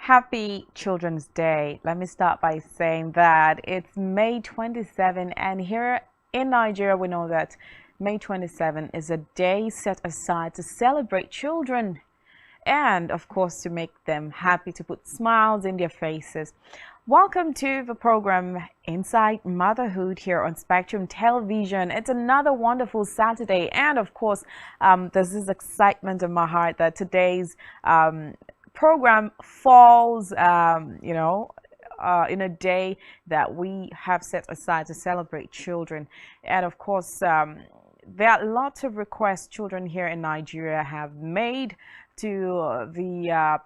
Happy Children's Day. Let me start by saying that it's May 27, and here in Nigeria, we know that May 27 is a day set aside to celebrate children and, of course, to make them happy, to put smiles in their faces. Welcome to the program Inside Motherhood here on Spectrum Television. It's another wonderful Saturday, and of course, there's this excitement in my heart that today's program falls, in a day that we have set aside to celebrate children. And of course, there are lots of requests children here in Nigeria have made to the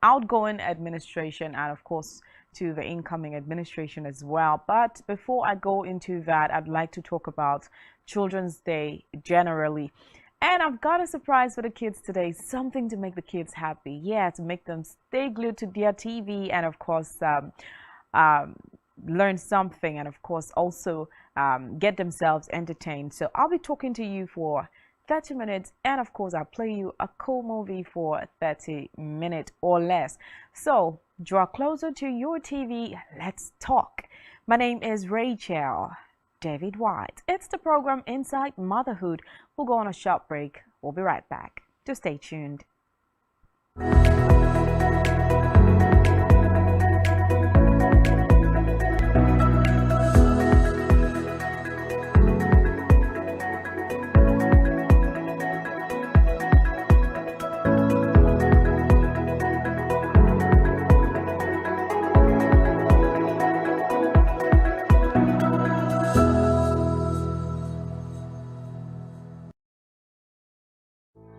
outgoing administration and of course to the incoming administration as well. But before I go into that, I'd like to talk about Children's Day generally. And I've got a surprise for the kids today, something to make the kids happy. Yeah, to make them stay glued to their TV and of course learn something and of course also get themselves entertained. So I'll be talking to you for 30 minutes and of course I'll play you a cool movie for 30 minutes or less. So draw closer to your TV, let's talk. My name is Rachel David White. It's the program Inside Motherhood. We'll go on a short break. We'll be right back. Just stay tuned.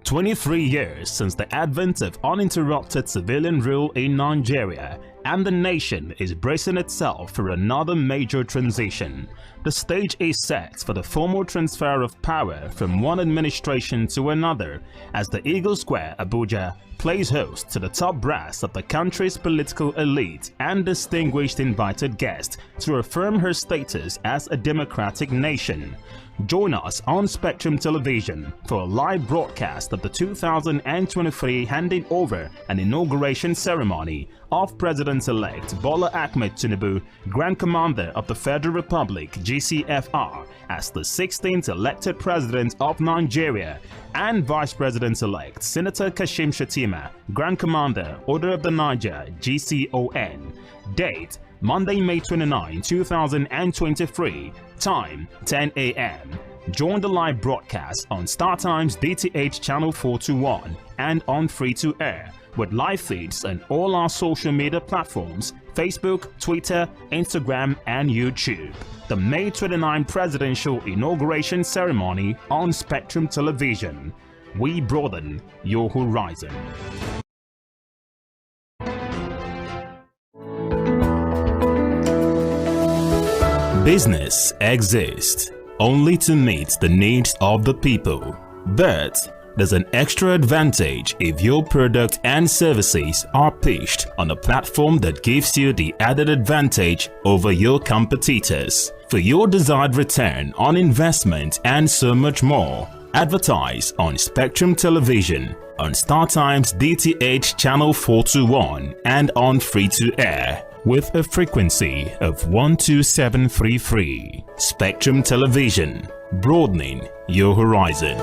23 years since the advent of uninterrupted civilian rule in Nigeria, and the nation is bracing itself for another major transition. The stage is set for the formal transfer of power from one administration to another, as the Eagle Square, Abuja, plays host to the top brass of the country's political elite and distinguished invited guests to affirm her status as a democratic nation. Join us on Spectrum Television for a live broadcast of the 2023 handing over and inauguration ceremony of President-elect Bola Ahmed Tinubu, Grand Commander of the Federal Republic (GCFR), as the 16th elected President of Nigeria, and Vice President-elect Senator Kashim Shettima, Grand Commander, Order of the Niger (GCON). Date: Monday, May 29, 2023. Time: 10 a.m. Join the live broadcast on StarTimes DTH Channel 421 and on free-to-air with live feeds on all our social media platforms: Facebook, Twitter, Instagram, and YouTube. The May 29 Presidential Inauguration Ceremony on Spectrum Television. We broaden your horizon. Business exists only to meet the needs of the people, but there's an extra advantage if your product and services are pitched on a platform that gives you the added advantage over your competitors. For your desired return on investment and so much more, advertise on Spectrum Television, on StarTimes DTH Channel 421 and on free-to-air with a frequency of 12733. Spectrum Television, broadening your horizon.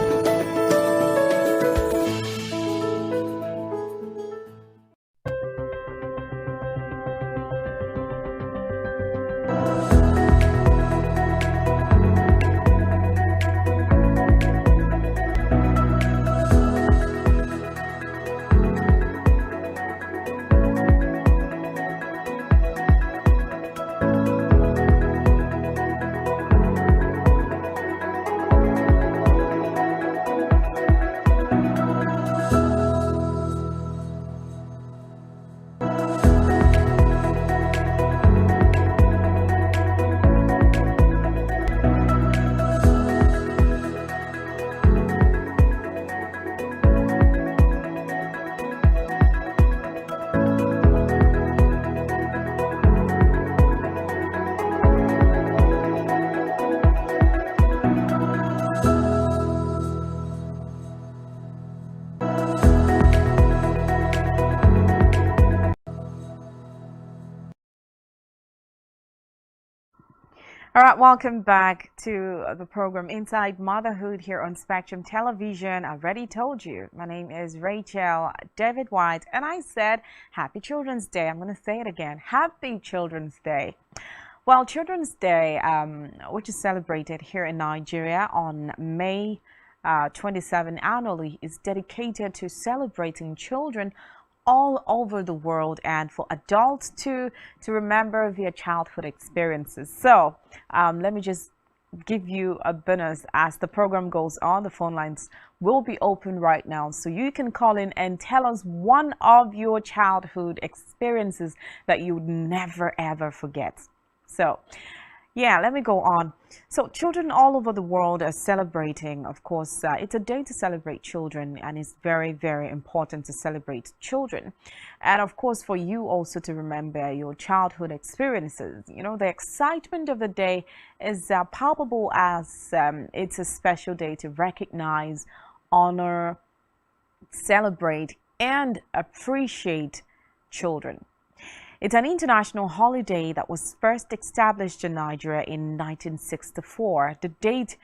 All right, welcome back to the program Inside Motherhood here on Spectrum Television. I already told you, my name is Rachel David White, and I said Happy Children's Day. I'm going to say it again. Happy Children's Day. Well, Children's Day, which is celebrated here in Nigeria on May 27 annually, is dedicated to celebrating children all over the world and for adults to remember their childhood experiences. So let me just give you a bonus as the program goes on. The phone lines will be open right now, so you can call in and tell us one of your childhood experiences that you would never ever forget. So yeah, let me go on. So children all over the world are celebrating, of course, it's a day to celebrate children, and it's very, very important to celebrate children. And of course, for you also to remember your childhood experiences. You know, the excitement of the day is palpable as it's a special day to recognize, honor, celebrate, and appreciate children. It's an international holiday that was first established in Nigeria in 1964. The date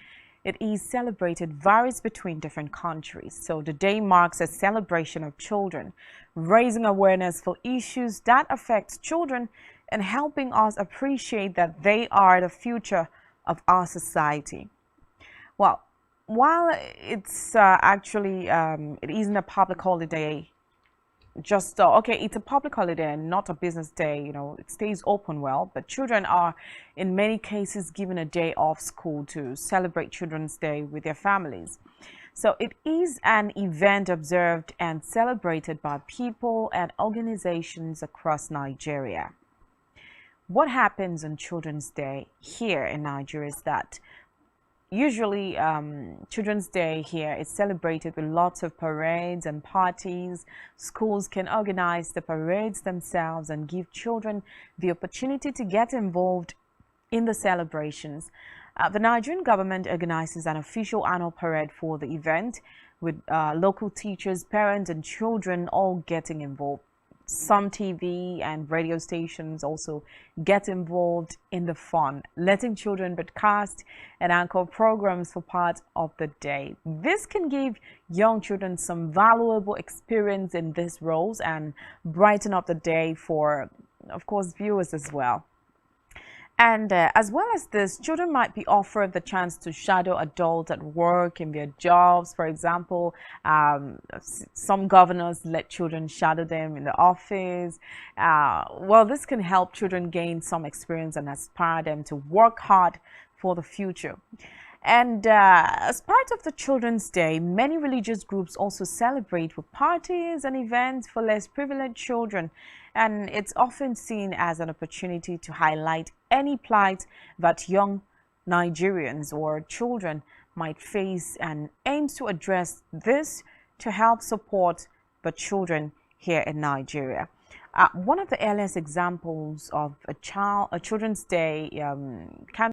it is celebrated varies between different countries. So the day marks a celebration of children, raising awareness for issues that affect children and helping us appreciate that they are the future of our society. Well, while it's it isn't a public holiday, just okay, it's a public holiday and not a business day. You know, it stays open well, but children are in many cases given a day off school to celebrate Children's Day with their families. So it is an event observed and celebrated by people and organizations across Nigeria. What happens on Children's Day here in Nigeria is that usually, Children's Day here is celebrated with lots of parades and parties. Schools can organize the parades themselves and give children the opportunity to get involved in the celebrations. The Nigerian government organizes an official annual parade for the event with local teachers, parents, and children all getting involved. Some TV and radio stations also get involved in the fun, letting children broadcast and anchor programs for part of the day. This can give young children some valuable experience in these roles and brighten up the day for, of course, viewers as well. And as well as this, children might be offered the chance to shadow adults at work in their jobs. For example, some governors let children shadow them in the office. Well, this can help children gain some experience and inspire them to work hard for the future. And as part of the Children's Day, many religious groups also celebrate with parties and events for less privileged children. And it's often seen as an opportunity to highlight any plight that young Nigerians or children might face, and aims to address this to help support the children here in Nigeria. One of the earliest examples of a Children's Day can